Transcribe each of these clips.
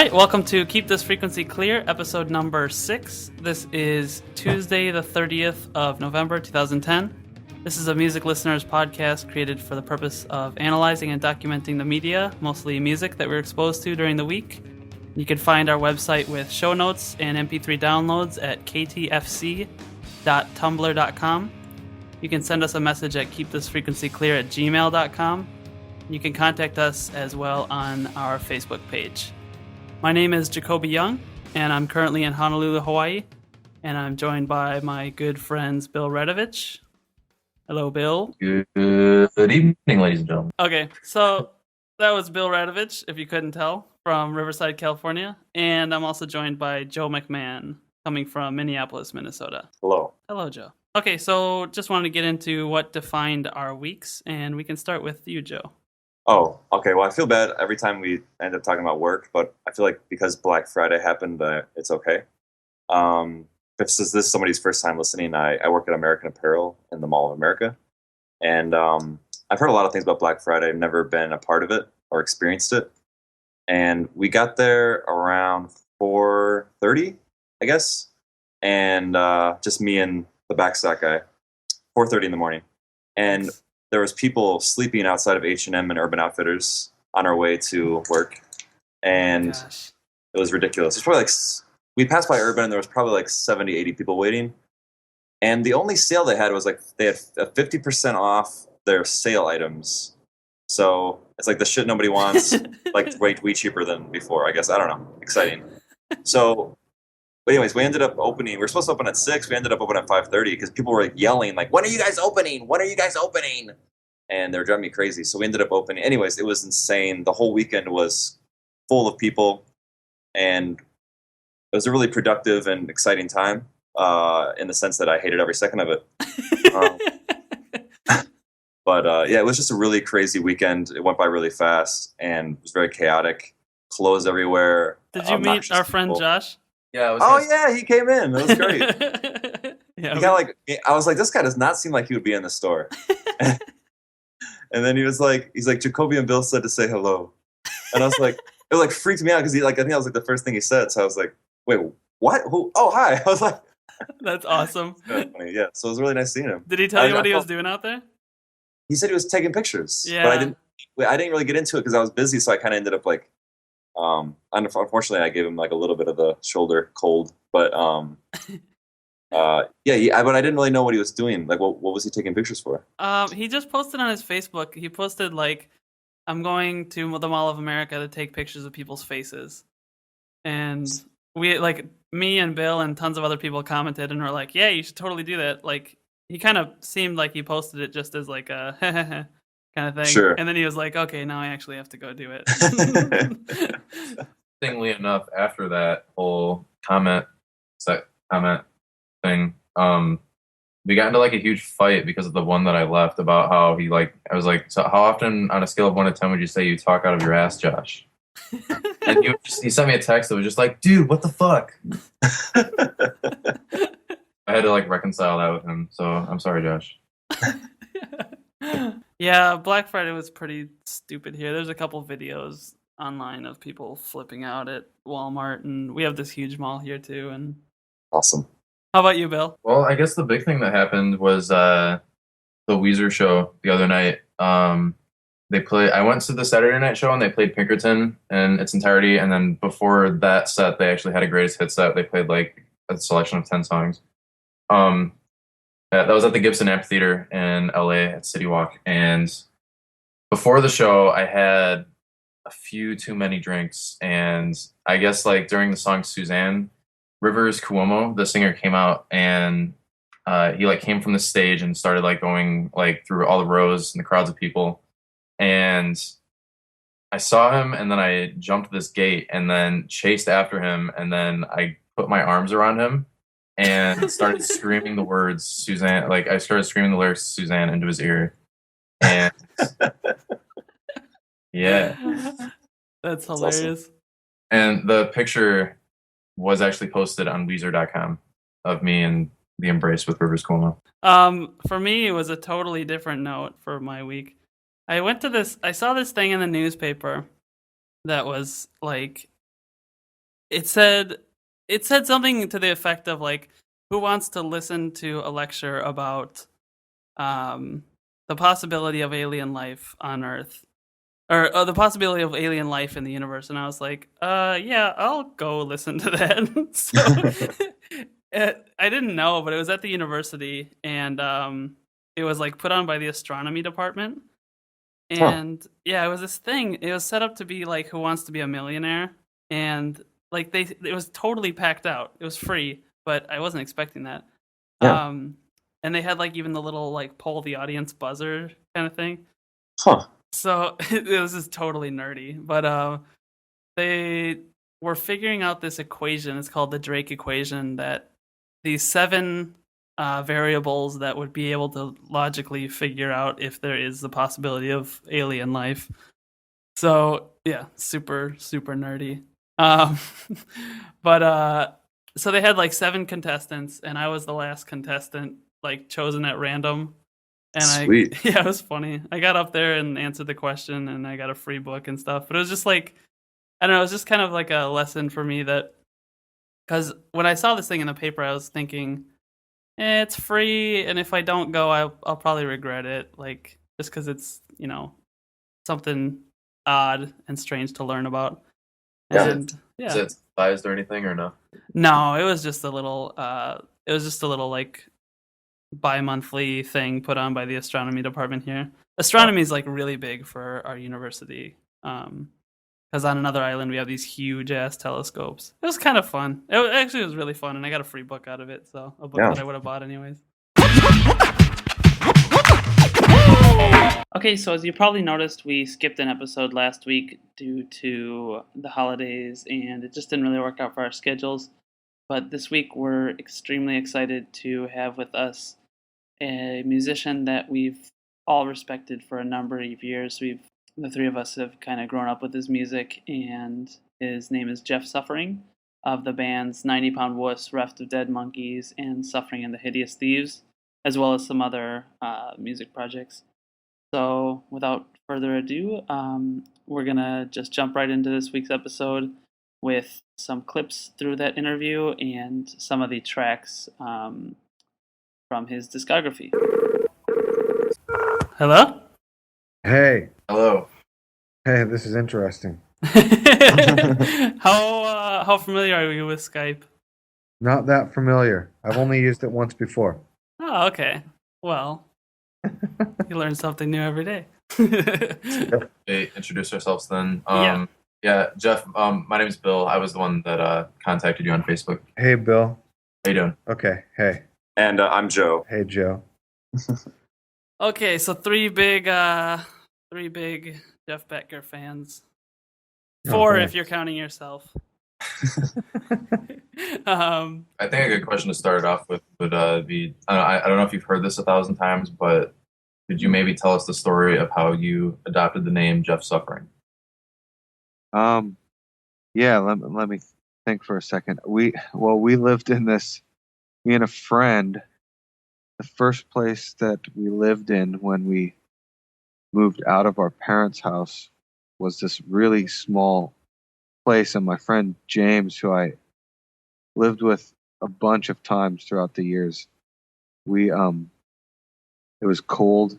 right, welcome to Keep This Frequency Clear, episode number 6. This is Tuesday, the 30th of November, 2010. This is a music listeners podcast created for the purpose of analyzing and documenting the media, mostly music, that we're exposed to during the week. You can find our website with show notes and MP3 downloads at ktfc.tumblr.com. You can send us a message at keepthisfrequencyclear@gmail.com. You can contact us as well on our Facebook page. My name is Jacoby Young, and I'm currently in Honolulu, Hawaii, and I'm joined by my good friends Bill Radovich. Hello, Bill. Good evening, ladies and gentlemen. Okay, so that was Bill Radovich, if you couldn't tell, from Riverside, California, and I'm also joined by Joe McMahon, coming from Minneapolis, Minnesota. Hello. Hello, Joe. Okay, so just wanted to get into what defined our weeks, and we can start with you, Joe. Oh, okay. Well, I feel bad every time we end up talking about work, but I feel like because Black Friday happened, it's okay. If this is somebody's first time listening, I work at American Apparel in the Mall of America. And I've heard a lot of things about Black Friday. I've never been a part of it or experienced it. And we got there around 4:30, I guess. And just me and the backstock guy, 4:30 in the morning. And there was people sleeping outside of H&M and Urban Outfitters on our way to work. And it was ridiculous. It's probably like, we passed by Urban and there was probably like 70, 80 people waiting. And the only sale they had was like, they had 50% off their sale items. So it's like the shit nobody wants, like way cheaper than before, I guess. I don't know. Exciting. So, but anyways, we ended up opening. We were supposed to open at 6. We ended up opening at 5:30 because people were like yelling, like, "When are you guys opening? When are you guys opening?" And they were driving me crazy. So we ended up opening. Anyways, it was insane. The whole weekend was full of people, and it was a really productive and exciting time. In the sense that I hated every second of it. But yeah, it was just a really crazy weekend. It went by really fast and it was very chaotic. Clothes everywhere. Did you meet our friend Josh? Yeah. Yeah, he came in. It was great. Yeah, he I was like, this guy does not seem like he would be in the store. And then he's like, Jacoby and Bill said to say hello, and I was like, it like freaked me out because I think that was like the first thing he said. So I was like, wait, what? Who? Oh, hi. I was like, that's awesome. Funny. Yeah, so it was really nice seeing him. Did he tell you what he was doing out there? He said he was taking pictures. Yeah. But I didn't really get into it because I was busy, so I kind of ended up like, unfortunately, I gave him like a little bit of the shoulder cold. But but I didn't really know what he was doing. Like, what was he taking pictures for? He just posted on his Facebook. He posted like, "I'm going to the Mall of America to take pictures of people's faces," and we like me and Bill and tons of other people commented and were like, "Yeah, you should totally do that." Like, he kind of seemed like he posted it just as like a kind of thing. Sure. And then he was like, "Okay, now I actually have to go do it." Interestingly enough, after that whole comment thing, we got into like a huge fight because of the one that I left about how he like, I was like, so how often on a scale of 1 to 10 would you say you talk out of your ass, Josh? And he sent me a text that was just like, dude, what the fuck? I had to like reconcile that with him, so I'm sorry, Josh. Yeah, Black Friday was pretty stupid here. There's a couple videos online of people flipping out at Walmart, and we have this huge mall here too. And awesome. How about you, Bill? Well, I guess the big thing that happened was the Weezer show the other night. I went to the Saturday night show and they played Pinkerton in its entirety, and then before that set, they actually had a greatest hits set. They played like a selection of 10 songs. That was at the Gibson Amphitheater in LA at City Walk, and before the show, I had a few too many drinks, and I guess like during the song Suzanne, Rivers Cuomo, the singer, came out and he like came from the stage and started like going like through all the rows and the crowds of people. And I saw him, and then I jumped this gate and then chased after him, and then I put my arms around him and started screaming the words Suzanne. Like, I started screaming the lyrics Suzanne into his ear. And yeah. That's hilarious. Awesome. And the picture was actually posted on Weezer.com of me and the embrace with Rivers Cuomo. For me, it was a totally different note for my week. I saw this thing in the newspaper that was like it said something to the effect of like, who wants to listen to a lecture about the possibility of alien life on Earth, or the possibility of alien life in the universe? And I was like, yeah, I'll go listen to that. So I didn't know, but it was at the university, and it was like put on by the astronomy department. And yeah, it was this thing. It was set up to be like Who Wants to Be a Millionaire, and like it was totally packed out. It was free, but I wasn't expecting that. Yeah. And they had like even the little like poll the audience buzzer kind of thing. Huh. So it was just totally nerdy, but they were figuring out this equation. It's called the Drake equation. That these 7 variables that would be able to logically figure out if there is the possibility of alien life. So yeah, super nerdy. But so they had like 7 contestants, and I was the last contestant, like chosen at random. And Sweet. yeah, it was funny. I got up there and answered the question, and I got a free book and stuff. But it was just like, I don't know, it was just kind of like a lesson for me that, because when I saw this thing in the paper, I was thinking, it's free, and if I don't go, I'll probably regret it. Like, just because it's, something odd and strange to learn about. Yeah. And Is it sized or anything or no? no, it was just a little. Like bi-monthly thing put on by the astronomy department here. Astronomy is like really big for our university. Because on another island we have these huge ass telescopes. It was kind of fun. It was really fun, and I got a free book out of it. So a book that I would have bought anyways. Okay, so as you probably noticed, we skipped an episode last week due to the holidays, and it just didn't really work out for our schedules. But this week we're extremely excited to have with us a musician that we've all respected for a number of years. The 3 of us have kind of grown up with his music, and his name is Jeff Suffering, of the bands 90 Pound Wuss, Raft of Dead Monkeys, and Suffering and the Hideous Thieves, as well as some other music projects. So without further ado, we're going to just jump right into this week's episode with some clips through that interview and some of the tracks from his discography. Hello? Hey. Hello. Hey, this is interesting. How familiar are you with Skype? Not that familiar. I've only used it once before. Oh, okay. Well, you learn something new every day. Hey, introduce ourselves then. Yeah, Jeff, my name is Bill. I was the one that contacted you on Facebook. Hey, Bill. How you doing? Okay, hey. And I'm Joe. Hey, Joe. Okay, so 3 big Jeff Bettger fans. 4 if you're counting yourself. I think a good question to start off with would be, I don't know if you've heard this 1,000 times, but could you maybe tell us the story of how you adopted the name Jeff Suffering? Yeah, let me think for a second. We lived in this, me and a friend, the first place that we lived in when we moved out of our parents' house was this really small place, and my friend James, who I lived with a bunch of times throughout the years, it was cold.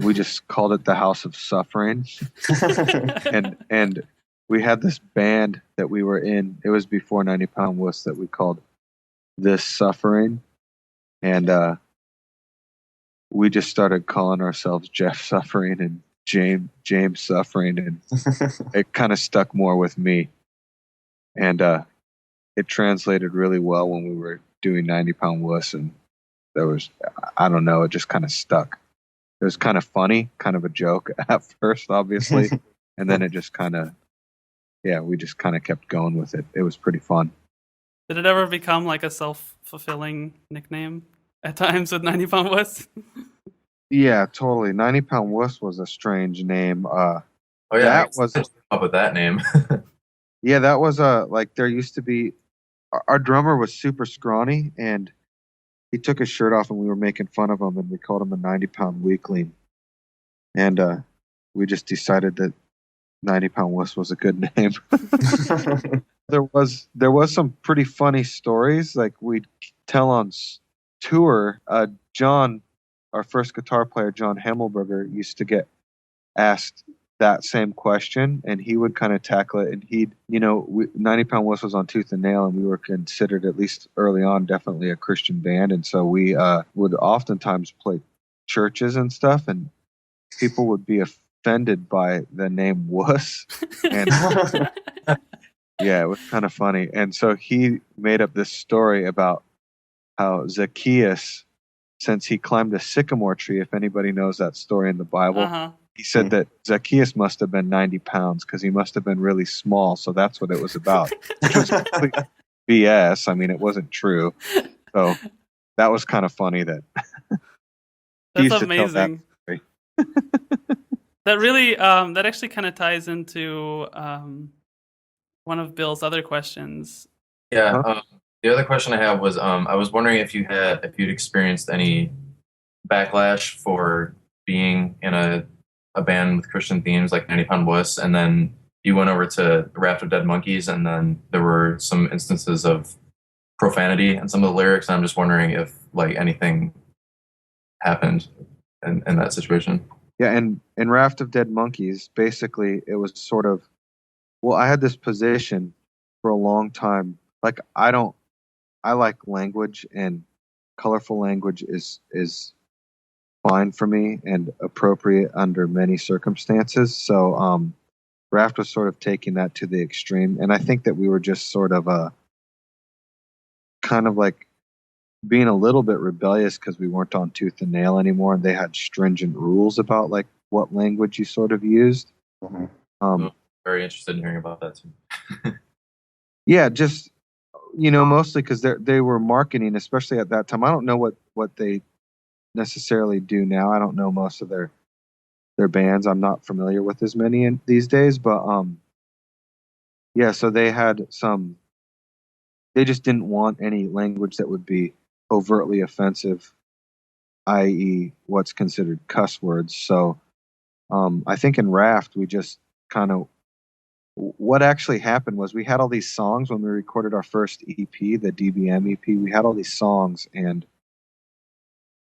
We just called it the House of Suffering. and we had this band that we were in. It was before 90 Pound Wuss that we called This Suffering. And we just started calling ourselves Jeff Suffering and James Suffering, and it kind of stuck more with me. And it translated really well when we were doing 90 Pound Wuss, and there was, I don't know, it just kind of stuck. It was kind of funny, kind of a joke at first, obviously, and then it just kind of, we just kind of kept going with it. It was pretty fun. Did it ever become like a self-fulfilling nickname at times with 90 Pound Wuss? Yeah, totally. 90 Pound Wuss was a strange name. That was up with that name. Yeah, that was like there used to be. Our drummer was super scrawny, and he took his shirt off, and we were making fun of him, and we called him a 90-pound weakling. And we just decided that 90-pound wuss was a good name. There was some pretty funny stories like we'd tell on tour. John, our first guitar player, John Himmelberger, used to get asked that same question, and he would kind of tackle it. And 90-pound wuss was on Tooth and Nail, and we were considered, at least early on, definitely a Christian band. And so we would oftentimes play churches and stuff, and people would be offended by the name wuss. And yeah, it was kind of funny. And so he made up this story about how Zacchaeus, since he climbed a sycamore tree, if anybody knows that story in the Bible, he said that Zacchaeus must have been 90 pounds because he must have been really small. So that's what it was about, which was complete BS. I mean, it wasn't true. So that was kind of funny that that's amazing. That really, that actually kind of ties into one of Bill's other questions. Yeah. The other question I have was, I was wondering if you'd experienced any backlash for being in a band with Christian themes like 90-pound wuss, and then you went over to Raft of Dead Monkeys, and then there were some instances of profanity in some of the lyrics, and I'm just wondering if like anything happened in that situation. Yeah, and in Raft of Dead Monkeys, basically it was sort of, well, I had this position for a long time. Like I like language, and colorful language is fine for me and appropriate under many circumstances. So Raft was sort of taking that to the extreme, and I think that we were just sort of kind of like being a little bit rebellious because we weren't on Tooth and Nail anymore, and they had stringent rules about like what language you sort of used. Mm-hmm. Very interested in hearing about that too. Yeah, just mostly because they were marketing, especially at that time. I don't know what they necessarily do now. I don't know most of their bands. I'm not familiar with as many these days, but yeah. So they had some. They just didn't want any language that would be overtly offensive, i.e., what's considered cuss words. So I think in Raft we just kind of. What actually happened was we had all these songs when we recorded our first EP, the DBM EP. We had all these songs, and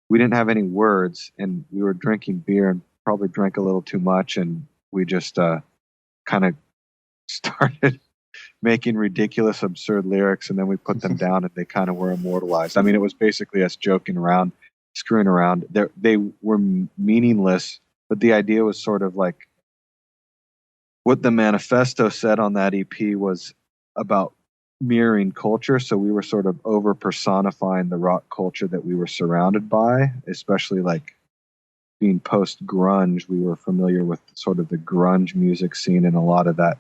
we didn't have any words, and we were drinking beer and probably drank a little too much, and we just kind of started making ridiculous, absurd lyrics, and then we put them down, and they kind of were immortalized. I mean, it was basically us joking around, screwing around. They were meaningless, but the idea was sort of like what the manifesto said on that EP was about mirroring culture. So we were sort of over personifying the rock culture that we were surrounded by, especially like being post grunge. We were familiar with sort of the grunge music scene, and a lot of that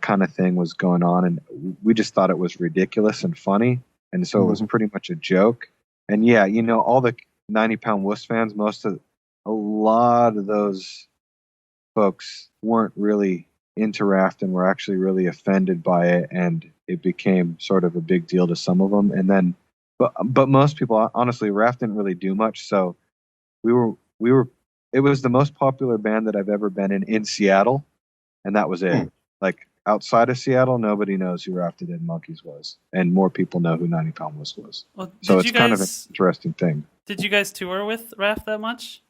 kind of thing was going on. And we just thought it was ridiculous and funny. And so it was pretty much a joke. And yeah, all the 90-pound wuss fans, a lot of those folks weren't really into Raft and were actually really offended by it, and it became sort of a big deal to some of them. And then, but most people, honestly, Raft didn't really do much. So we were. It was the most popular band that I've ever been in Seattle, and that was it. Like outside of Seattle, nobody knows who Raft of Dead Monkeys was, and more people know who 90-pound wuss was. Well, so it's kind of an interesting thing. Did you guys tour with Raft that much?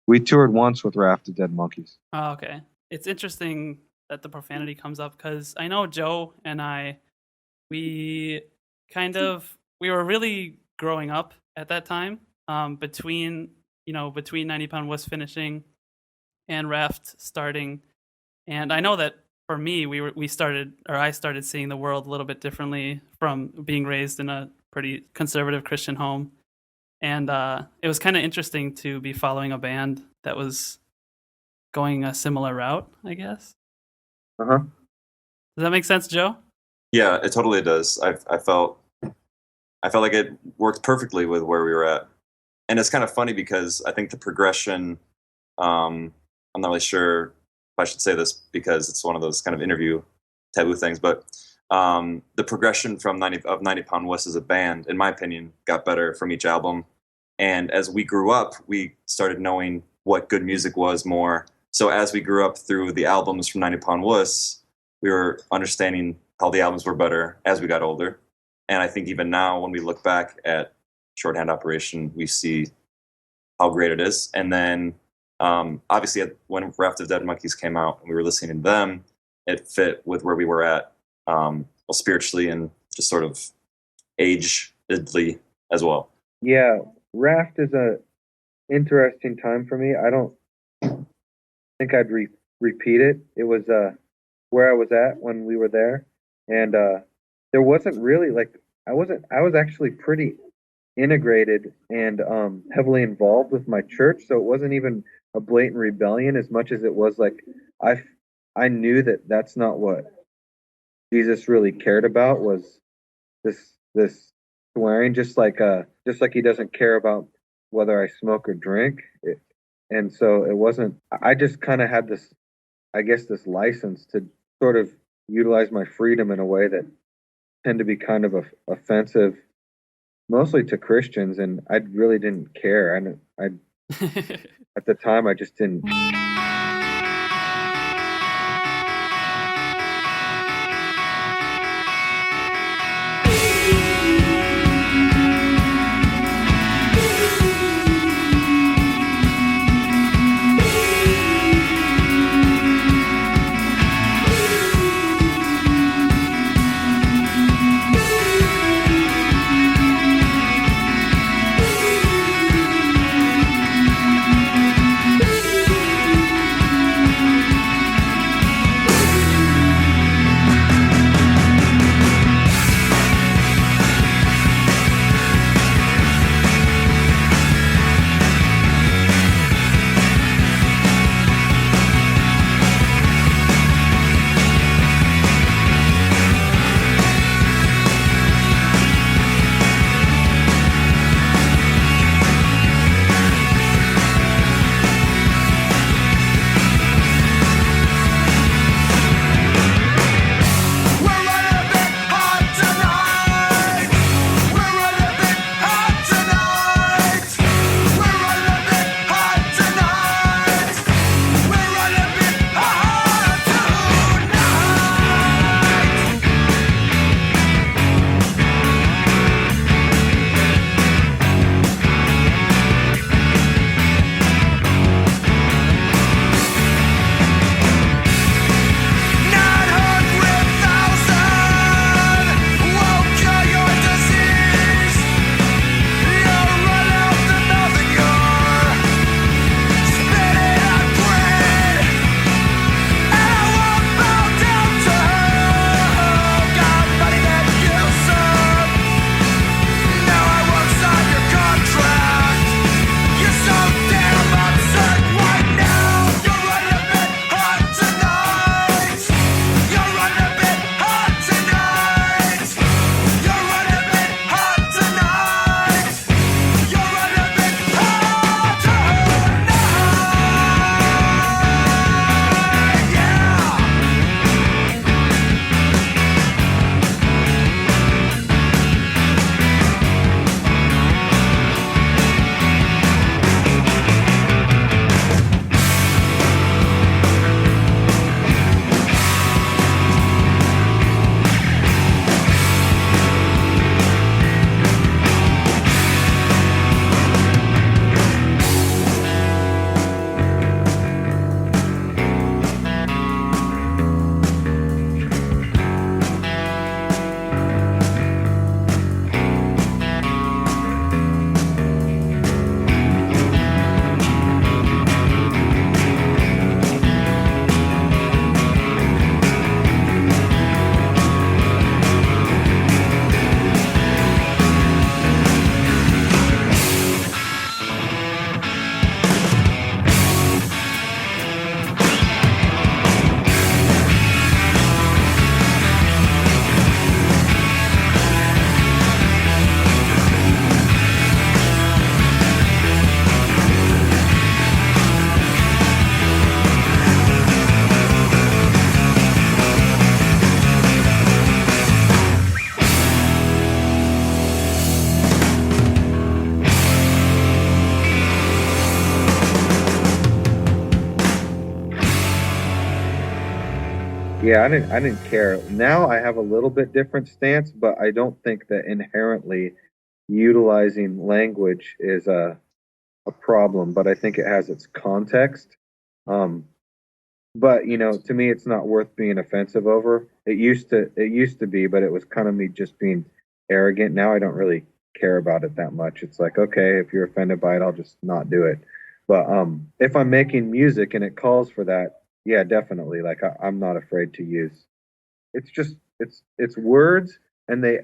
We toured once with Raft of Dead Monkeys. Oh, okay. It's interesting that the profanity comes up because I know Joe and I, we were really growing up at that time, between 90-pound wuss finishing and Raft starting. And I know that for me, I started seeing the world a little bit differently from being raised in a pretty conservative Christian home. And it was kind of interesting to be following a band that was going a similar route, I guess. Uh-huh. Does that make sense, Joe? Yeah, it totally does. I felt like it worked perfectly with where we were at. And it's kind of funny because I think the progression, I'm not really sure if I should say this because it's one of those kind of interview taboo things, but the progression from 90-pound wuss as a band, in my opinion, got better from each album. And as we grew up, we started knowing what good music was more. So as we grew up through the albums from 90 Pound Wuss, we were understanding how the albums were better as we got older. And I think even now, when we look back at Shorthand Operation, we see how great it is. And then obviously when Raft of Dead Monkeys came out and we were listening to them, it fit with where we were at spiritually and just sort of agedly as well. Yeah, Raft is a interesting time for me. I don't think I'd repeat it. It was where I was at when we were there, and there wasn't really I was actually pretty integrated and heavily involved with my church, so it wasn't even a blatant rebellion as much as it was like I knew that that's not what Jesus really cared about, was this swearing, just like he doesn't care about whether I smoke or drink. And so it wasn't, I just kind of had this license to sort of utilize my freedom in a way that tend to be kind of offensive, mostly to Christians. And I really didn't care. And I at the time, I just didn't. Yeah, I didn't care. Now I have a little bit different stance, but I don't think that inherently utilizing language is a problem, but I think it has its context. Um, but to me, it's not worth being offensive over. It used to be, but it was kind of me just being arrogant. Now I don't really care about it that much. It's like, okay, if you're offended by it, I'll just not do it. But if I'm making music and it calls for that, yeah, definitely. Like I'm not afraid to use. It's just it's words, and they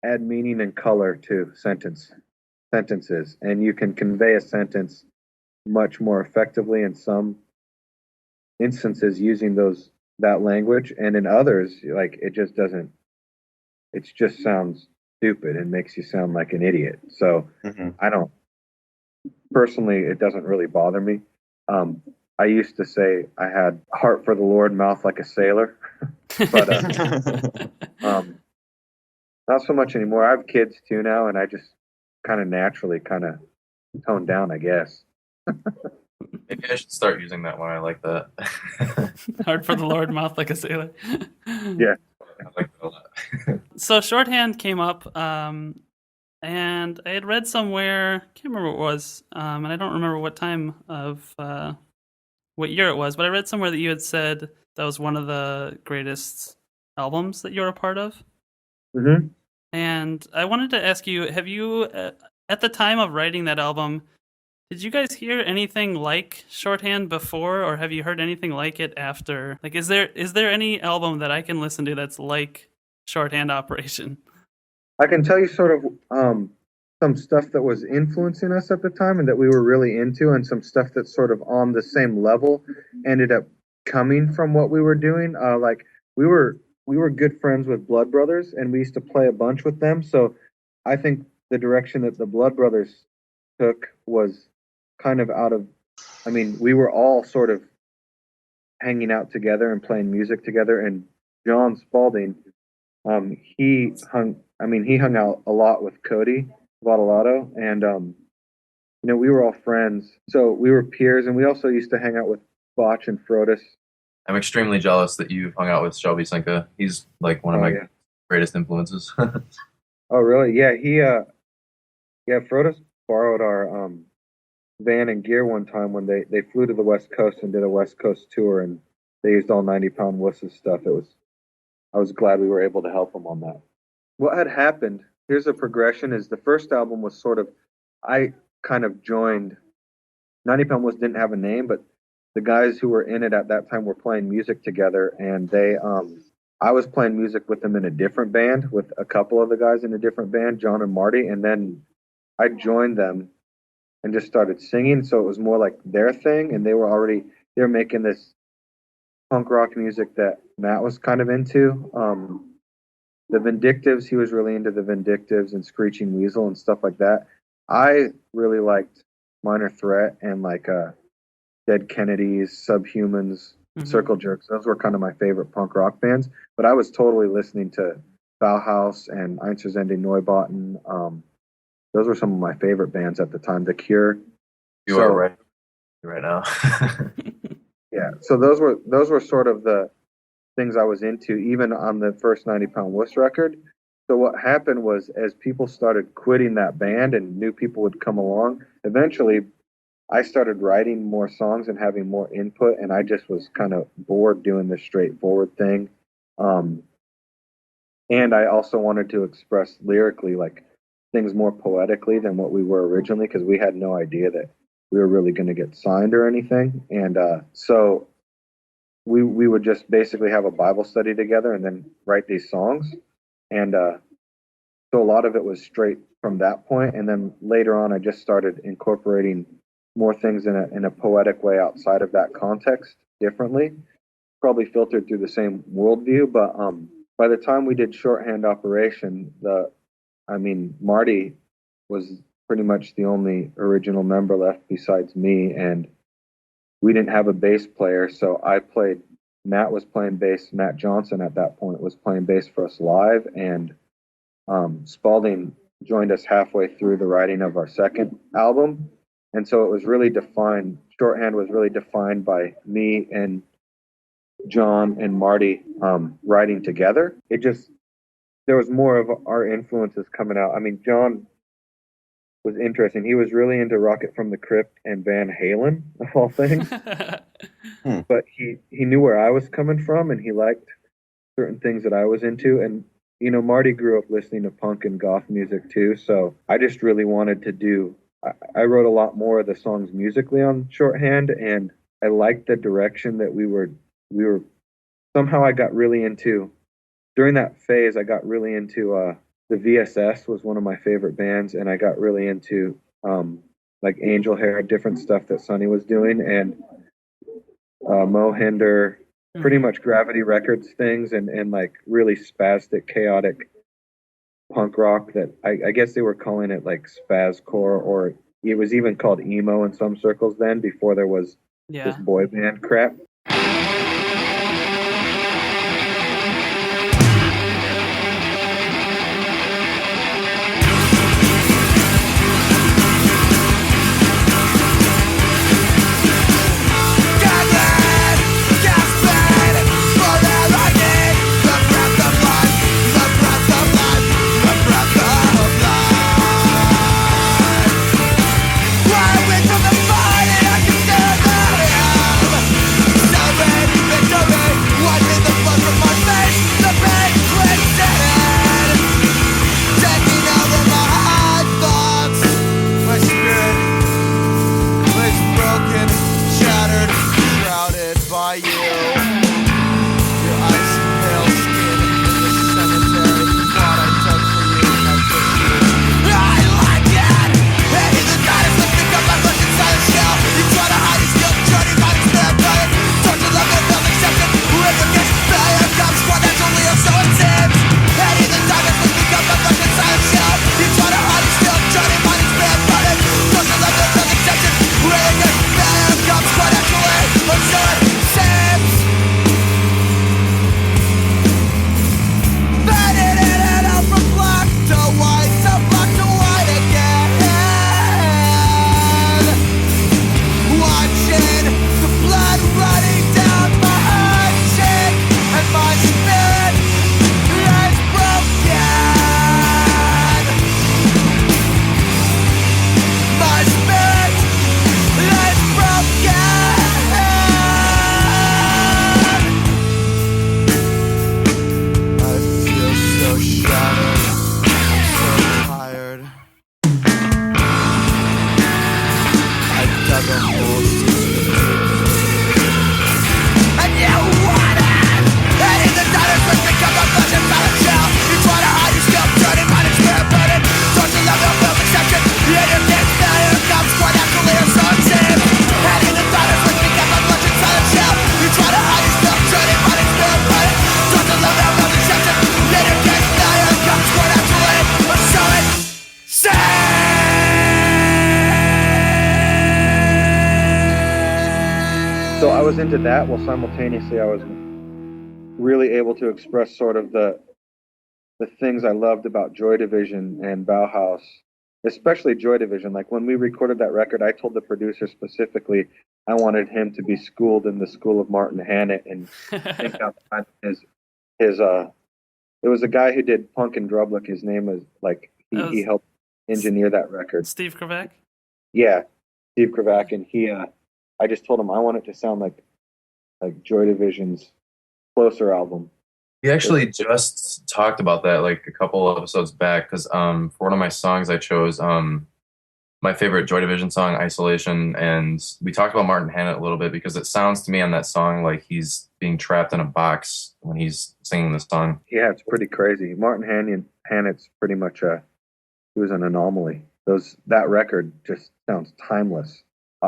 add meaning and color to sentences, and you can convey a sentence much more effectively in some instances using that language, and in others, like it just doesn't. It just sounds stupid and makes you sound like an idiot. So Hmm. I don't personally. It doesn't really bother me. Um, I used to say I had heart for the Lord, mouth like a sailor, but um, not so much anymore. I have kids too now, and I just kind of naturally kind of tone down, I guess. Maybe I should start using that one. I like that. Hard for the Lord, mouth like a sailor. Yeah. I like that a lot. So shorthand came up, and I had read somewhere, can't remember what it was, and I don't remember what time of what year it was, but I read somewhere that you had said that was one of the greatest albums that you were a part of. Hmm. And I wanted to ask you, have you, at the time of writing that album, did you guys hear anything like Shorthand before, or have you heard anything like it after? Like, is there any album that I can listen to that's like Shorthand Operation? I can tell you sort of some stuff that was influencing us at the time and that we were really into, and some stuff that's sort of on the same level ended up coming from what we were doing. Like we were good friends with Blood Brothers, and we used to play a bunch with them. So I think the direction that the Blood Brothers took was kind of out of. I mean, we were all sort of hanging out together and playing music together, and John Spalding he hung out a lot with Cody Vadalato, and we were all friends, so we were peers, and we also used to hang out with Botch and Frodis. I'm extremely jealous that you've hung out with Shelby Senka. He's like one of Oh my yeah. greatest influences. Oh really? Yeah. Frodis borrowed our van and gear one time when they flew to the West Coast and did a West Coast tour, and they used all 90-pound wusses stuff. I was glad we were able to help them on that. What had happened, here's a progression, is the first album was sort of, I kind of joined, 90 Pound Wuss didn't have a name, but the guys who were in it at that time were playing music together, and I was playing music with them in a different band, with a couple of the guys in a different band, John and Marty, and then I joined them and just started singing, so it was more like their thing, and they were making this punk rock music that Matt was kind of into. The Vindictives, he was really into the Vindictives and Screeching Weasel and stuff like that. I really liked Minor Threat and like Dead Kennedys, Subhumans, Mhm. Circle Jerks. Those were kind of my favorite punk rock bands. But I was totally listening to Bauhaus and Einstürzende Neubauten. Those were some of my favorite bands at the time. The Cure. You are So right now. yeah, so those were sort of the things I was into, even on the first 90-pound wuss record. So what happened was, as people started quitting that band and new people would come along, eventually I started writing more songs and having more input, and I just was kind of bored doing this straightforward thing. Um, and I also wanted to express lyrically, like things more poetically than what we were originally, because we had no idea that we were really going to get signed or anything. And so we would just basically have a Bible study together and then write these songs. And so a lot of it was straight from that point. And then later on, I just started incorporating more things in a poetic way outside of that context differently, probably filtered through the same worldview. But by the time we did Shorthand Operation, Marty was pretty much the only original member left besides me, and we didn't have a bass player, so I played. Matt was playing bass. Matt Johnson at that point was playing bass for us live, and Spalding joined us halfway through the writing of our second album, and so it was really defined. Shorthand was really defined by me and John and Marty writing together. There was more of our influences coming out. I mean, John was interesting. He was really into Rocket from the Crypt and Van Halen, of all things. But he knew where I was coming from, and he liked certain things that I was into. And, Marty grew up listening to punk and goth music too. So I just really wanted to I wrote a lot more of the songs musically on shorthand, and I liked the direction that we were somehow I got really into. During that phase, I got really into the VSS was one of my favorite bands, and I got really into like Angel Hair, different stuff that Sonny was doing, and Mohinder, pretty much Gravity Records things, and like really spastic, chaotic punk rock that I guess they were calling it like spazcore, or it was even called emo in some circles then, before there was this boy band crap. So I was into that while simultaneously I was really able to express sort of the things I loved about Joy Division and Bauhaus, especially Joy Division. Like when we recorded that record, I told the producer specifically I wanted him to be schooled in the school of Martin Hannett and think outside his it was a guy who did Punk and Drublick. His name was like he helped engineer that record. Steve Kravac? Yeah, Steve Kravac, and I just told him I want it to sound like Joy Division's Closer album. We actually just talked about that like a couple of episodes back, because for one of my songs I chose my favorite Joy Division song, Isolation, and we talked about Martin Hannett a little bit because it sounds to me on that song like he's being trapped in a box when he's singing this song. Yeah, it's pretty crazy. Martin Hannett's pretty much he was an anomaly. That record just sounds timeless.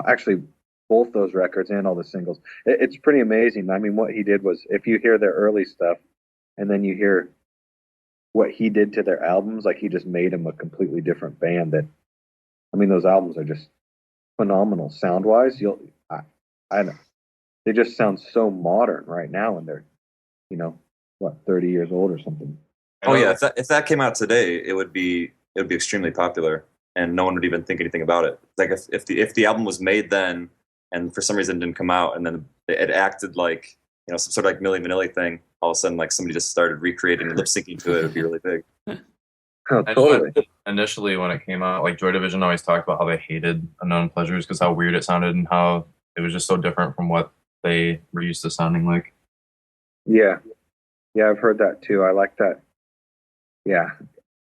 Actually, both those records and all the singles. It's pretty amazing. I mean, what he did was, if you hear their early stuff and then you hear what he did to their albums, like he just made them a completely different band. Those albums are just phenomenal sound-wise. They just sound so modern right now, and they're, 30 years old or something. Oh yeah, if that came out today, it would be extremely popular, and no one would even think anything about it. Like if the album was made then, and for some reason didn't come out, and then it acted like some sort of like Milli Vanilli thing, all of a sudden like somebody just started recreating lip syncing to it, it'd be really big. Oh, totally. Initially, when it came out, like Joy Division always talked about how they hated Unknown Pleasures because how weird it sounded and how it was just so different from what they were used to sounding like. Yeah, I've heard that too. I like that. Yeah,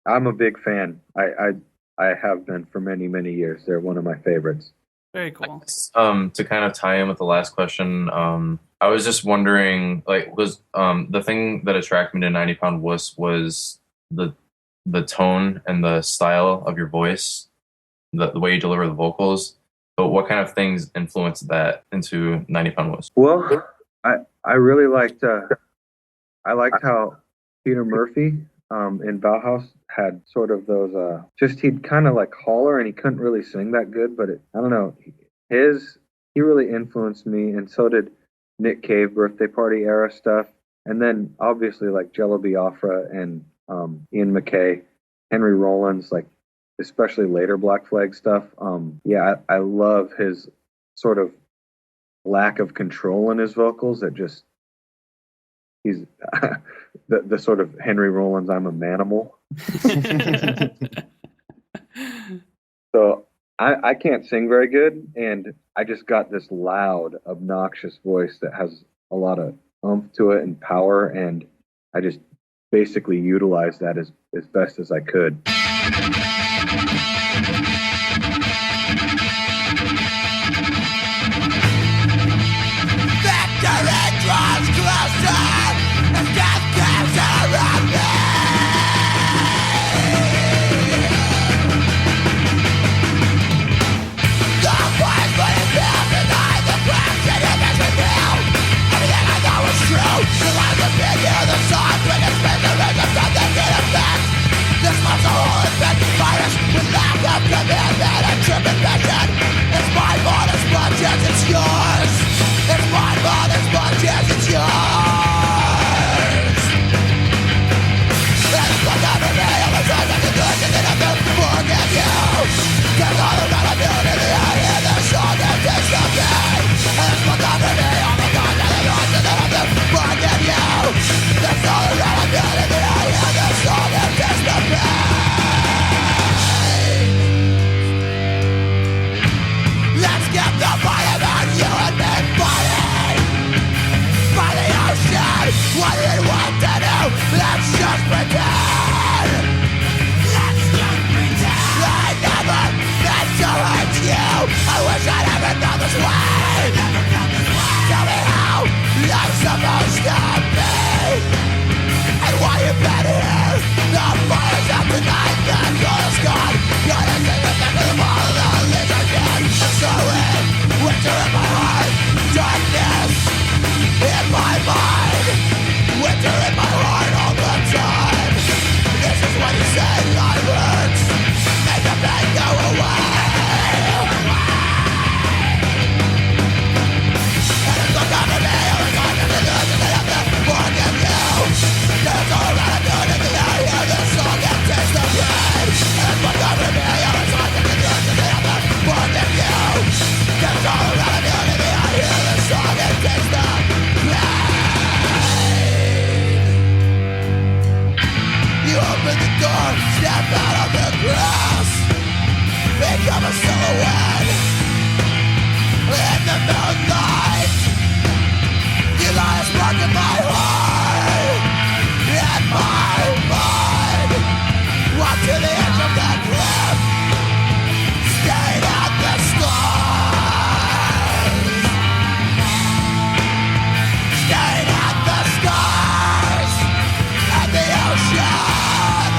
I'm a big fan. I have been for many, many years. They're one of my favorites. Very cool. To kind of tie in with the last question, I was just wondering, like, was the thing that attracted me to 90 Pound Wuss was the tone and the style of your voice, the way you deliver the vocals. But what kind of things influenced that into 90 Pound Wuss? Well, I really liked how Peter Murphy in Bauhaus had sort of those he'd kind of like holler, and he couldn't really sing that good, but I don't know, he really influenced me, and so did Nick Cave, Birthday Party era stuff, and then obviously like Jello Biafra and Ian MacKaye, Henry Rollins, like especially later Black Flag stuff. I love his sort of lack of control in his vocals. He's the sort of Henry Rollins, I'm a manimal. So I can't sing very good, and I just got this loud, obnoxious voice that has a lot of oomph to it and power, and I just basically utilized that as best as I could. Victory draws closer, and death comes around me. The boys put it down behind the cracks, and it makes me feel everything I know is true. The lies have been here, the signs when it's been the rhythm of something in effect. This month's a whole infected virus with lack of commitment and tripping vision. It's my fault as much as it's yours. It's my fault as much as it's yours. And it's like every day all the time I can do it, and I'll never forget you. There's all around I'm doing in the eye, and the song that takes the pain. And it's like every day all the time I can do it, and I'll never forget you. There's all around I'm doing in the eye, and the song that takes the pain. Let's get the fight about you and me fighting by the ocean. What do you want to do? Let's just pretend. Let's just pretend. I never meant to hurt you. I wish I never felt this way. Tell me how I'm supposed to be, and why you've been here. The fire's out tonight, the goal is gone. You're the thing that's never the ball of the leaves again. I'm sorry, winter in my heart, darkness in my mind, winter in my heart all the time. This is what you say life hurts, make the pain go away. And it's look up at me, all the time I'm gonna do it, and I have to forgive you. There's all around I'm doing it, and I hear the song that takes the pain. And it's look up at me, all the time I'm gonna do it, and I have to forgive you. There's all around I'm doing it, and I hear the song that takes the pain. You open the door, step out of the grass, become a silhouette in the moonlight. You light a spark in my heart, in my mind. Walk to the edge of the cliff, staying at the stars, staying at the stars, at the ocean,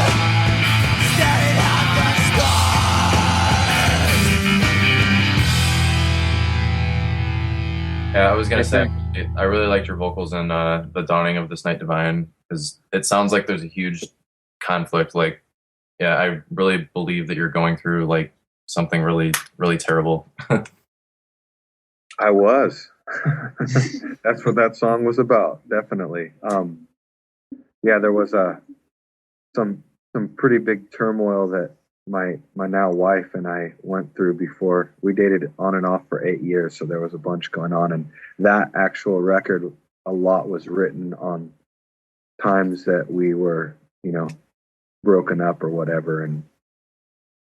staying at the stars. Yeah, I was gonna say, I really liked your vocals in the Dawning of This Night Divine, because it sounds like there's a huge conflict. Like, yeah, I really believe that you're going through like something really, really terrible. I was. That's what that song was about, definitely. There was some pretty big turmoil that my now wife and I went through before. We dated on and off for 8 years, so there was a bunch going on, and that actual record a lot was written on times that we were, broken up or whatever, and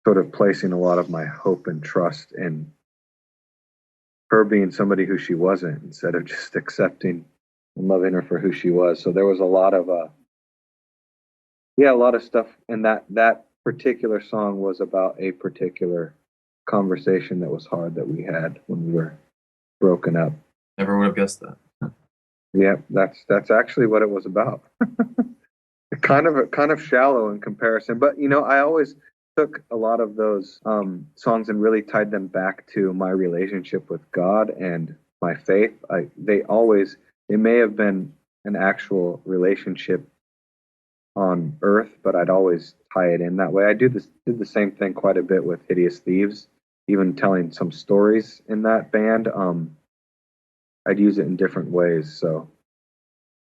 sort of placing a lot of my hope and trust in her being somebody who she wasn't, instead of just accepting and loving her for who she was. So there was a lot of a lot of stuff, and that particular song was about a particular conversation that was hard that we had when we were broken up. Never would have guessed that. Yeah, that's actually what it was about. kind of shallow in comparison, but I always took a lot of those songs and really tied them back to my relationship with God and my faith. They may have been an actual relationship on earth, but I'd always tie it in that way. I did the same thing quite a bit with Hideous Thieves, even telling some stories in that band. I'd use it in different ways, so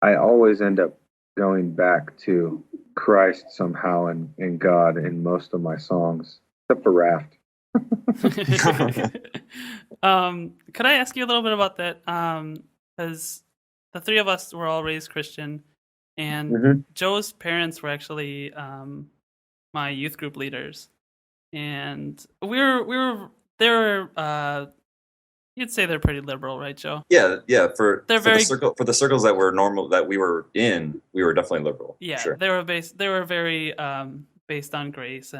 I always end up going back to Christ somehow and God in most of my songs, except for Raft. Could I ask you a little bit about that? Because the three of us were all raised Christian, and Joe's parents were actually my youth group leaders, and they were you'd say they're pretty liberal, right, Joe? Yeah. For the circles that were normal that we were in, we were definitely liberal. Yeah, sure. They were very based on grace,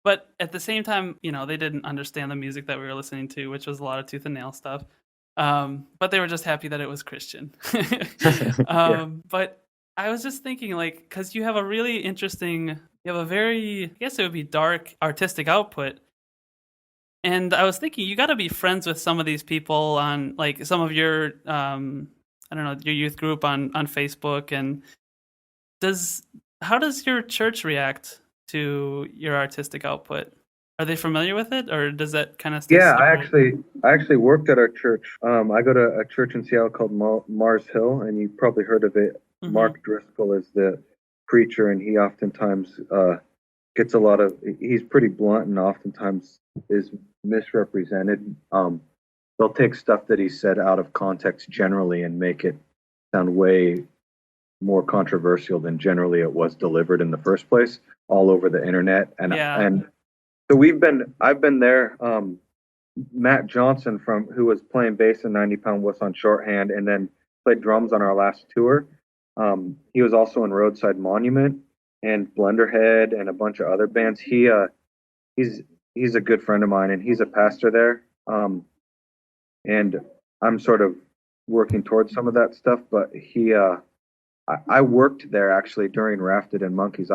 but at the same time, they didn't understand the music that we were listening to, which was a lot of tooth and nail stuff. But they were just happy that it was Christian. But I was just thinking, because you have a really interesting, you have a very, I guess it would be dark artistic output. And I was thinking, you got to be friends with some of these people on, some of your, your youth group on Facebook. And how does your church react to your artistic output? Are they familiar with it, or does that kind of stay separate? I actually worked at our church. I go to a church in Seattle called Mars Hill, and you've probably heard of it. Mm-hmm. Mark Driscoll is the preacher, and he oftentimes gets a lot of. He's pretty blunt, and oftentimes is misrepresented. They'll take stuff that he said out of context generally and make it sound way more controversial than generally it was delivered in the first place, all over the internet. And so I've been there. Matt Johnson, who was playing bass in 90 Pound Wuss on Shorthand, and then played drums on our last tour. He was also in Roadside Monument and Blenderhead and a bunch of other bands. He's a good friend of mine, and he's a pastor there. And I'm sort of working towards some of that stuff, but I worked there actually during Rafted and Monkeys.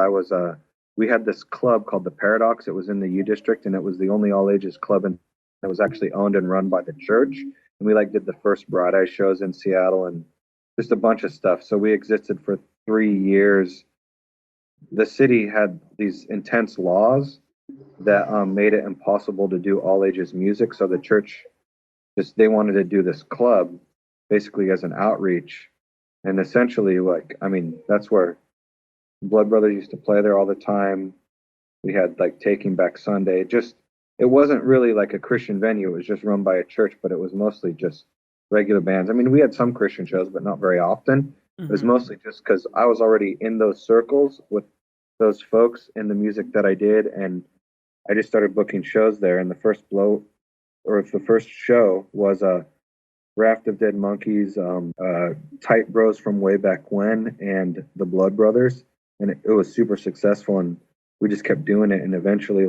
We had this club called the Paradox. It was in the U District, and it was the only all ages club, and it was actually owned and run by the church. And we did the first Bright Eye shows in Seattle and just a bunch of stuff. So we existed for 3 years. The city had these intense laws that made it impossible to do all ages music. So the church they wanted to do this club basically as an outreach. And essentially, that's where Blood Brothers used to play there all the time. We had Taking Back Sunday. It wasn't really a Christian venue. It was just run by a church, but it was mostly just regular bands. We had some Christian shows, but not very often. Mm-hmm. It was mostly just because I was already in those circles with those folks in the music that I did, and I just started booking shows there. And the first show was a Raft of Dead Monkeys, Tight Bros from way back when, and the Blood Brothers. And it was super successful, and we just kept doing it. And eventually,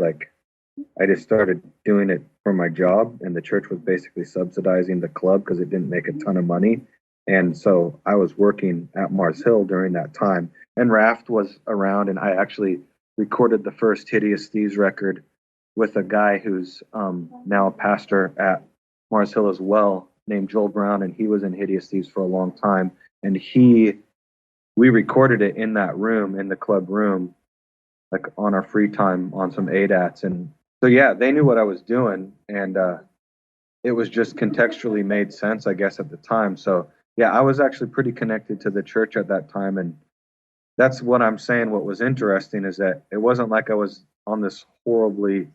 I just started doing it for my job, and the church was basically subsidizing the club because it didn't make a ton of money. And so I was working at Mars Hill during that time, and Raft was around, and I actually recorded the first Hideous Thieves record with a guy who's now a pastor at Mars Hill as well, named Joel Brown, and he was in Hideous Thieves for a long time. And we recorded it in that room, in the club room, on our free time on some ADATs. And so, yeah, they knew what I was doing, and it was just contextually made sense, I guess, at the time. So, yeah, I was actually pretty connected to the church at that time, and that's what I'm saying. What was interesting is that it wasn't like I was on this horribly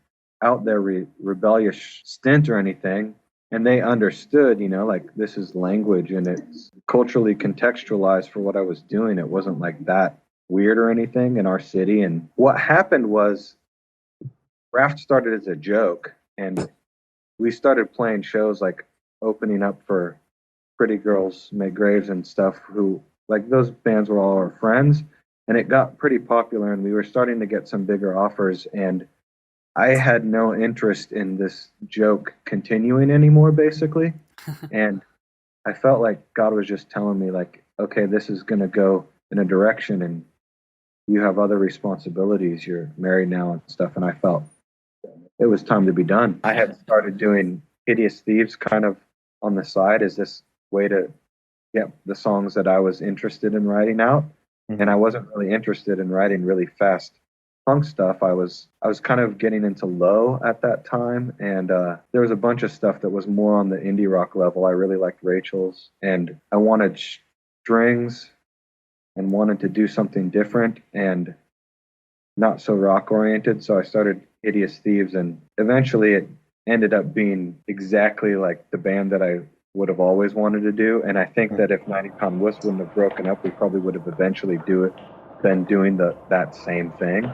out there rebellious stint or anything. and they understood, like this is language and it's culturally contextualized for what I was doing. It wasn't like that weird or anything in our city. And what happened was Raft started as a joke, and we started playing shows like opening up for Pretty Girls Make Graves and stuff, who like those bands were all our friends, and it got pretty popular and we were starting to get some bigger offers, and I had no interest in this joke continuing anymore, basically. And I felt like God was just telling me, like, okay, this is going to go in a direction and you have other responsibilities. You're married now and stuff. And I felt it was time to be done. I had started doing Hideous Thieves kind of on the side as this way to get the songs that I was interested in writing out. Mm-hmm. And I wasn't really interested in writing really fast punk stuff. I was kind of getting into low at that time, and there was a bunch of stuff that was more on the indie rock level. I really liked Rachel's, and I wanted strings and wanted to do something different and not so rock oriented. So I started Hideous Thieves, and eventually it ended up being exactly like the band that I would have always wanted to do. And I think that if 90 Pound Wuss wouldn't have broken up, we probably would have eventually been doing that same thing.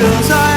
Prozac.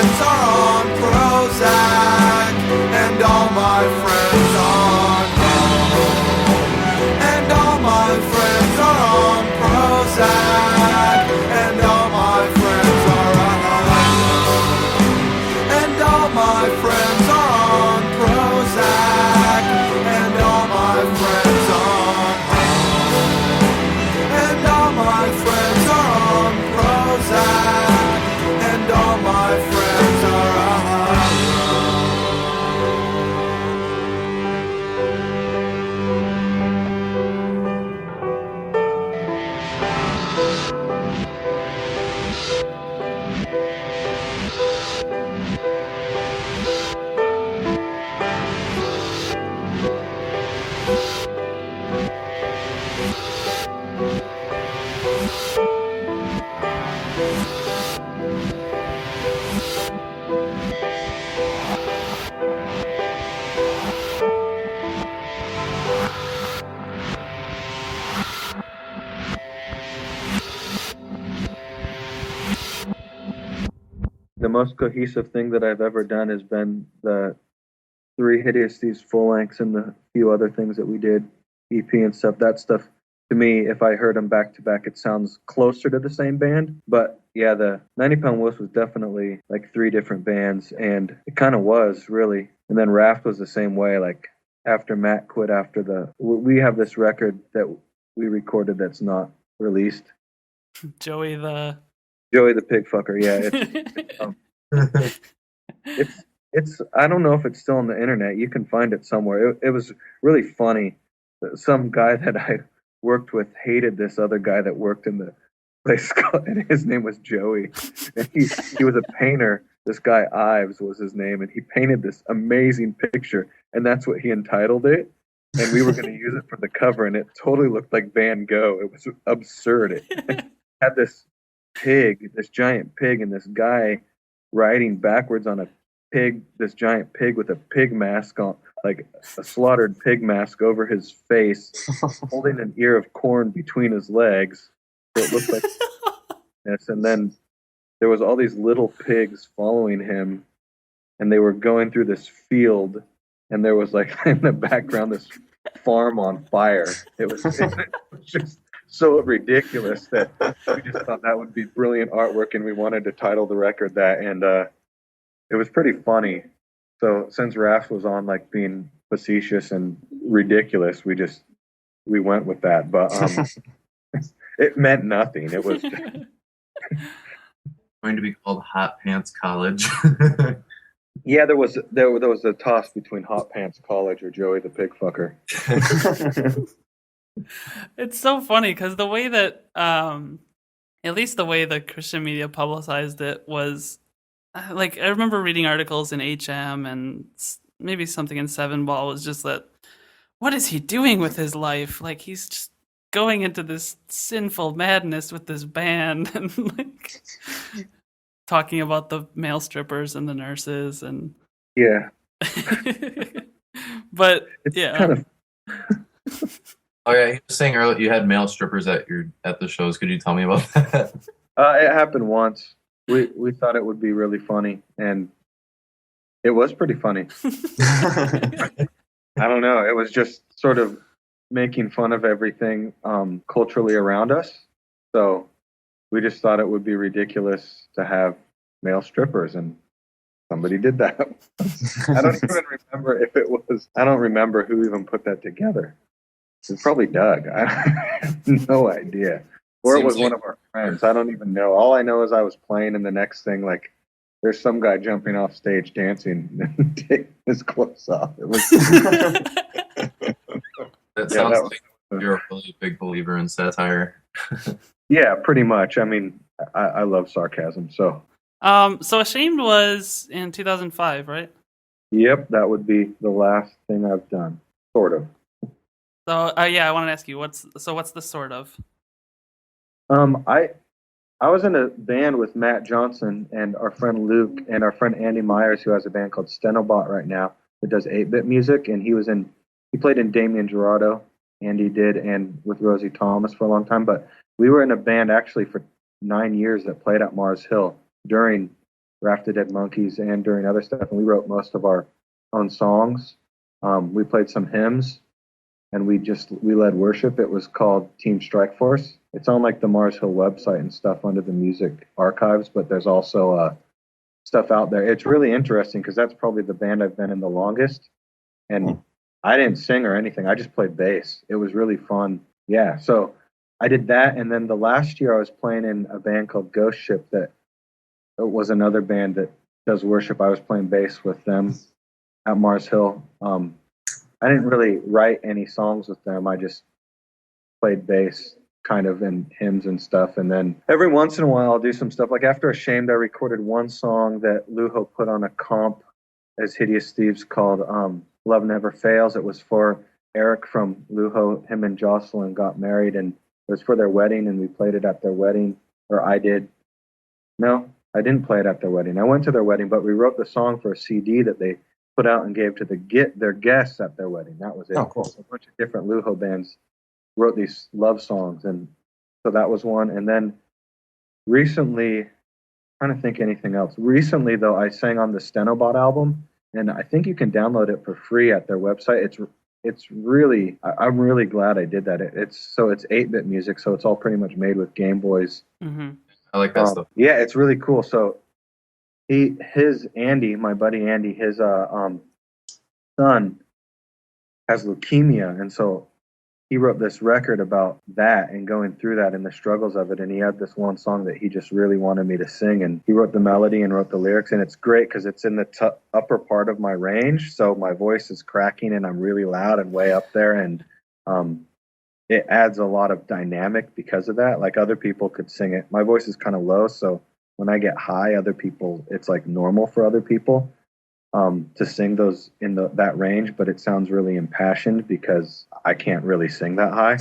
friends are on Prozac, and all my friends on and all my friends are on Prozac, and all my friends are and all my friends are on Prozac, and all my friends on and all my friends are on Prozac, and all my friends are The most cohesive thing that I've ever done has been the 3 Hideous Thieves full lengths and the few other things that we did, EP and stuff. That stuff, to me, if I heard them back to back, it sounds closer to the same band. But yeah, the 90-Pound Wuss was definitely like 3 different bands, and it kind of was, really. And then Raft was the same way. Like after Matt quit, we have this record that we recorded that's not released. Joey the Pig Fucker, yeah. It's I don't know if it's still on the internet. You can find it somewhere. It was really funny. Some guy that I worked with hated this other guy that worked in the place, and his name was Joey. And he was a painter. This guy Ives was his name, and he painted this amazing picture, and that's what he entitled it. And we were going to use it for the cover, and it totally looked like Van Gogh. It was absurd. It had this giant pig, and this guy riding backwards on a pig, this giant pig with a pig mask on, like a slaughtered pig mask over his face, holding an ear of corn between his legs. So it looked like yes, and then there was all these little pigs following him, and they were going through this field, and there was like in the background this farm on fire. It was just so ridiculous that we just thought that would be brilliant artwork, and we wanted to title the record that, and it was pretty funny. So since Raft was on like being facetious and ridiculous, we went with that, but it meant nothing. It was going to be called Hot Pants College. yeah, there was a toss between Hot Pants College or Joey the Pig Fucker. It's so funny because the way that, at least the way the Christian media publicized it was, like, I remember reading articles in HM and maybe something in Seven Ball was just that, what is he doing with his life? Like, he's just going into this sinful madness with this band and like talking about the male strippers and the nurses and yeah. But it's yeah. Kind of Oh yeah, he was saying earlier you had male strippers at the shows. Could you tell me about that? It happened once. We thought it would be really funny, and it was pretty funny. I don't know. It was just sort of making fun of everything culturally around us. So we just thought it would be ridiculous to have male strippers, and somebody did that. I don't even remember if it was. I don't remember who even put that together. It's probably Doug. I have no idea. Or it was one of our friends. I don't even know. All I know is I was playing, and the next thing, like, there's some guy jumping off stage dancing and taking his clothes off. It was. That sounds like you're a really big believer in satire. Yeah, pretty much. I mean, I love sarcasm. So Ashamed was in 2005, right? Yep, that would be the last thing I've done, sort of. So yeah, I wanted to ask you what's the sort of? I was in a band with Matt Johnson and our friend Luke and our friend Andy Myers, who has a band called Stenobot right now that does 8-bit music, and he played in Damien Gerardo, Andy did, and with Rosie Thomas for a long time. But we were in a band actually for 9 years that played at Mars Hill during Raft of Dead Monkeys and during other stuff. And we wrote most of our own songs. We played some hymns, and we led worship. It was called Team Strike Force. It's on like the Mars Hill website and stuff under the music archives, but there's also stuff out there. It's really interesting because that's probably the band I've been in the longest. And I didn't sing or anything. I just played bass. It was really fun. Yeah. So I did that. And then the last year I was playing in a band called Ghost Ship that was another band that does worship. I was playing bass with them at Mars Hill. I didn't really write any songs with them. I just played bass kind of in hymns and stuff. And then every once in a while I'll do some stuff. Like after Ashamed, I recorded one song that Luho put on a comp as Hideous Thieves called Love Never Fails. It was for Eric from Luho. Him and Jocelyn got married, and it was for their wedding, and we played it at their wedding. Or I did. No, I didn't play it at their wedding. I went to their wedding, but we wrote the song for a CD that they put out and gave to their guests at their wedding. That was it. Oh, cool. A bunch of different Luho bands wrote these love songs, and so that was one. And then recently, trying to think anything else. Recently, though, I sang on the Stenobot album, and I think you can download it for free at their website. It's really, I'm really glad I did that. It's 8-bit music, so it's all pretty much made with Game Boys. Mm-hmm. I like that stuff. Yeah, it's really cool. So Andy, my buddy Andy, his son has leukemia, and so he wrote this record about that and going through that and the struggles of it. And he had this one song that he just really wanted me to sing, and he wrote the melody and wrote the lyrics. And it's great because it's in the upper part of my range, so my voice is cracking and I'm really loud and way up there, and it adds a lot of dynamic because of that. Like other people could sing it. My voice is kind of low, so when I get high, other people, it's like normal for other people to sing those in that range, but it sounds really impassioned because I can't really sing that high.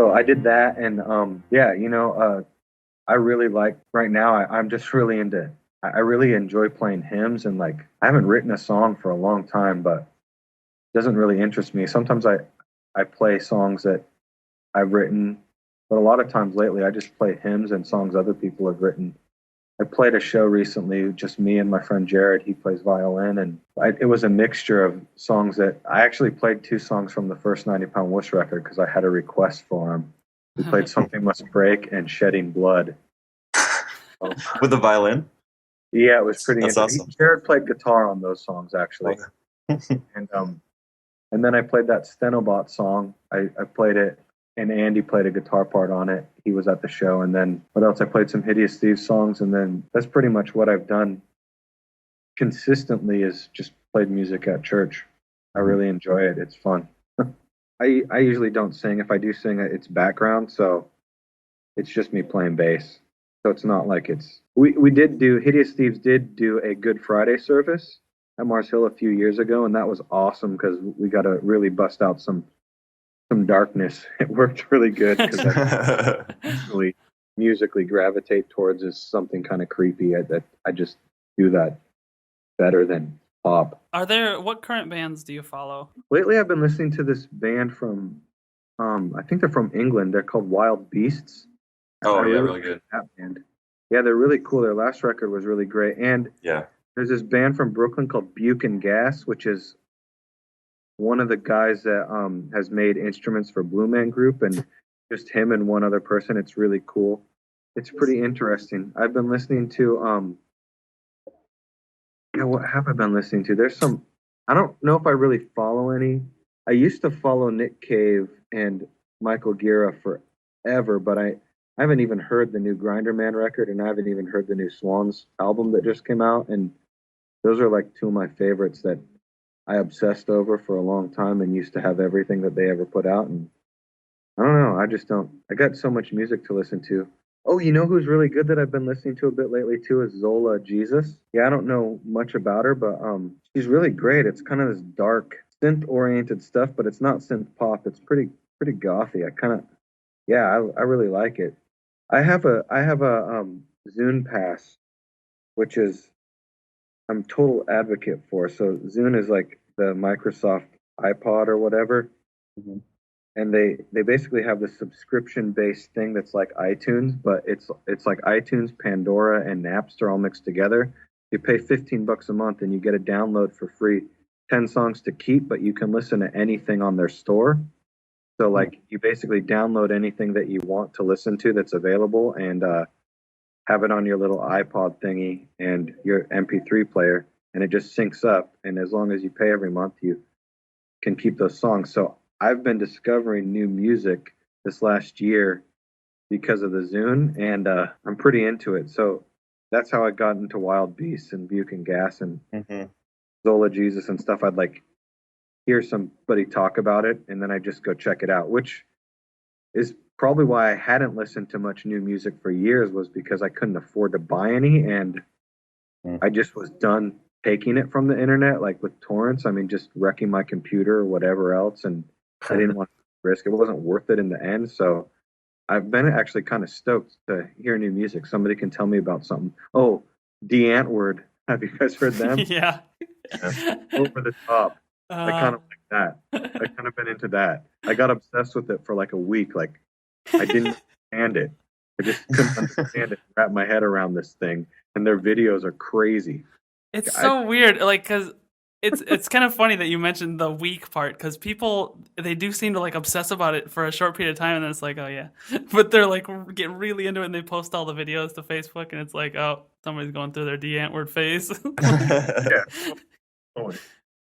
So I did that, and I really like right now. I'm just really into. I really enjoy playing hymns, and like I haven't written a song for a long time, but it doesn't really interest me. Sometimes I play songs that I've written, but a lot of times lately I just play hymns and songs other people have written. I played a show recently, just me and my friend Jared. He plays violin, and it was a mixture of songs that I actually played 2 songs from the first 90-pound wuss record because I had a request for him. We played Something Must Break and Shedding Blood. With the violin? Yeah, it was pretty That's interesting. awesome. Jared played guitar on those songs, actually. And then I played that Stenobot song. I played it, and Andy played a guitar part on it. He was at the show. And then what else? I played some Hideous Thieves songs, and then that's pretty much what I've done consistently is just played music at church. I really enjoy it. It's fun. I usually don't sing. If I do sing, it's background, so it's just me playing bass. So it's not like it's... We did do... Hideous Thieves did do a Good Friday service at Mars Hill a few years ago, and that was awesome because we got to really bust out some darkness. It worked really good because I usually musically gravitate towards is something kind of creepy. I just do that better than pop. What current bands do you follow? Lately, I've been listening to this band from, I think they're from England. They're called Wild Beasts. Oh, yeah, really good. That band. Yeah, they're really cool. Their last record was really great. And Yeah. there's this band from Brooklyn called Buke and Gas, which is one of the guys that has made instruments for Blue Man Group, and just him and one other person. It's really cool. It's pretty interesting. I've been listening to what have I been listening to? There's some, I don't know if I really follow any. I used to follow Nick Cave and Michael Gira forever, but I haven't even heard the new Grinder Man record, and I haven't even heard the new Swans album that just came out, and those are like 2 of my favorites that I obsessed over for a long time and used to have everything that they ever put out. And I don't know, I got so much music to listen to. Oh, you know who's really good that I've been listening to a bit lately too is Zola Jesus. Yeah, I don't know much about her, but she's really great. It's kind of this dark synth-oriented stuff, but it's not synth pop. It's pretty gothy. I really like it. I have a Zune Pass, which is I'm total advocate for. So Zune is like the Microsoft iPod or whatever. Mm-hmm. And they basically have this subscription-based thing that's like iTunes, but it's like iTunes, Pandora, and Napster all mixed together. You pay $15 a month, and you get a download for free, 10 songs to keep, but you can listen to anything on their store. So, like, you basically download anything that you want to listen to that's available and have it on your little iPod thingy and your MP3 player, and it just syncs up. And as long as you pay every month, you can keep those songs. So I've been discovering new music this last year because of the Zune, and I'm pretty into it. So that's how I got into Wild Beasts and Buke and Gas and Zola Jesus and stuff. I'd like hear somebody talk about it, and then I just go check it out, which is probably why I hadn't listened to much new music for years, was because I couldn't afford to buy any, and I just was done taking it from the internet, like with torrents. I mean, just wrecking my computer or whatever else, and I didn't want to risk it. It wasn't worth it in the end. So I've been actually kind of stoked to hear new music. Somebody can tell me about something. Oh, The Antword. Have you guys heard them? Yeah. Over the top. I kind of like that. I kind of been into that. I got obsessed with it for like a week. Like, I didn't understand it. I just couldn't understand it. Wrap my head around this thing. And their videos are crazy. It's so weird. Like, because it's kind of funny that you mentioned the weak part, because people, they do seem to like obsess about it for a short period of time, and then it's like, oh yeah, but they're like get really into it, and they post all the videos to Facebook, and it's like, oh, somebody's going through their D-Antword phase. Yeah. Oh,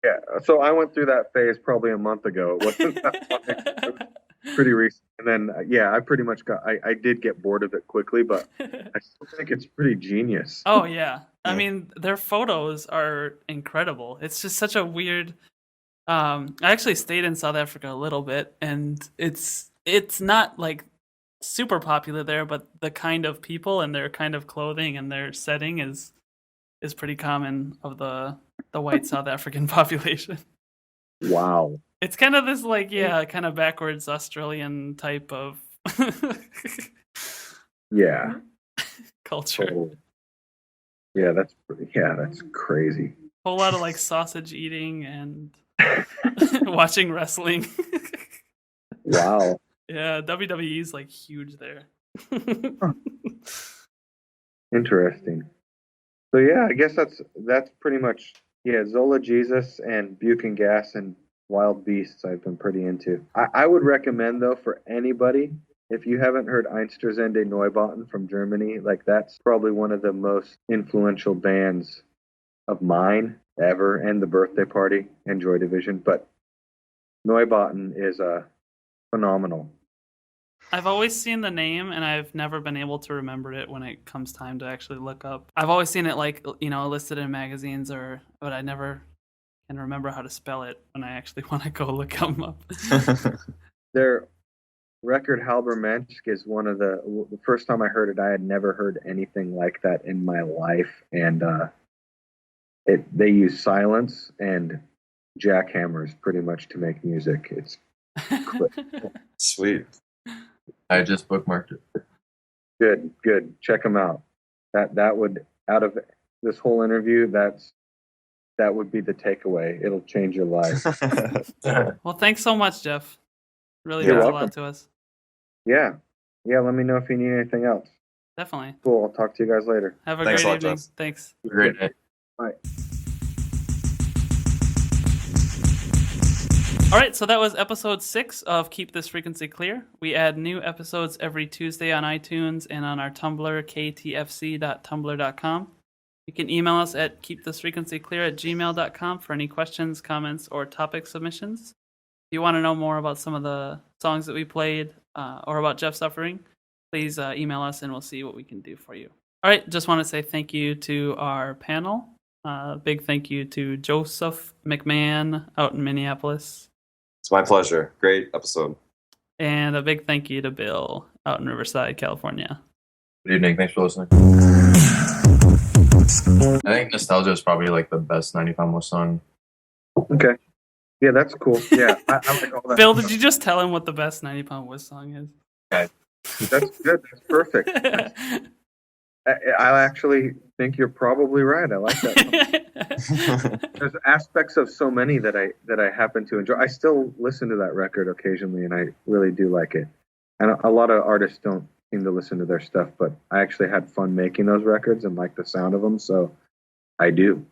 yeah. So I went through that phase probably a month ago. It wasn't that long. It was pretty recent. And then I pretty much I did get bored of it quickly, but I still think it's pretty genius. Oh yeah. I mean, their photos are incredible. It's just such a weird. I actually stayed in South Africa a little bit, and it's not like super popular there, but the kind of people and their kind of clothing and their setting is pretty common of the white South African population. Wow. It's kind of this like kind of backwards Australian type of Yeah. Culture. Oh. Yeah, that's crazy. Whole lot of like sausage eating and watching wrestling. Wow. Yeah, WWE is like huge there. Interesting. So yeah, I guess that's pretty much Zola Jesus and Buchan Gas and Wild Beasts I've been pretty into. I would recommend though for anybody, if you haven't heard Einstürzende Neubauten from Germany, like that's probably one of the most influential bands of mine ever, and The Birthday Party and Joy Division. But Neubauten is phenomenal. I've always seen the name, and I've never been able to remember it when it comes time to actually look up. I've always seen it like, listed in magazines, but I never can remember how to spell it when I actually want to go look them up. Their record Halbermensch is one of the first time I heard it, I had never heard anything like that in my life, and they use silence and jackhamers pretty much to make music. It's Sweet. I just bookmarked it. good. Check them out. That would, out of this whole interview, that would be the takeaway. It'll change your life. Well, thanks so much, Jeff. Really You're means a welcome. lot to us. Yeah. Let me know if you need anything else. Definitely. Cool. I'll talk to you guys later. Have a Thanks great a lot, evening. Jeff. Thanks. Great night. Bye. All right, so that was episode 6 of Keep This Frequency Clear. We add new episodes every Tuesday on iTunes and on our Tumblr, ktfc.tumblr.com. You can email us at keepthisfrequencyclear@gmail.com for any questions, comments, or topic submissions. If you want to know more about some of the songs that we played or about Jeff Suffering, please email us and we'll see what we can do for you. All right, just want to say thank you to our panel. Big thank you to Joseph McMahon out in Minneapolis. It's my pleasure. Great episode. And a big thank you to Bill out in Riverside, California. Good evening. Thanks for listening. I think Nostalgia is probably like the best 90 Pound Wuss song. Okay. Yeah, that's cool. Yeah, I like all that. Bill, did you just tell him what the best 90 Pound Wuss song is? That's good. That's perfect. I actually think you're probably right. I like that. There's aspects of so many that I happen to enjoy. I still listen to that record occasionally, and I really do like it. And a lot of artists don't seem to listen to their stuff, but I actually had fun making those records and like the sound of them, so I do.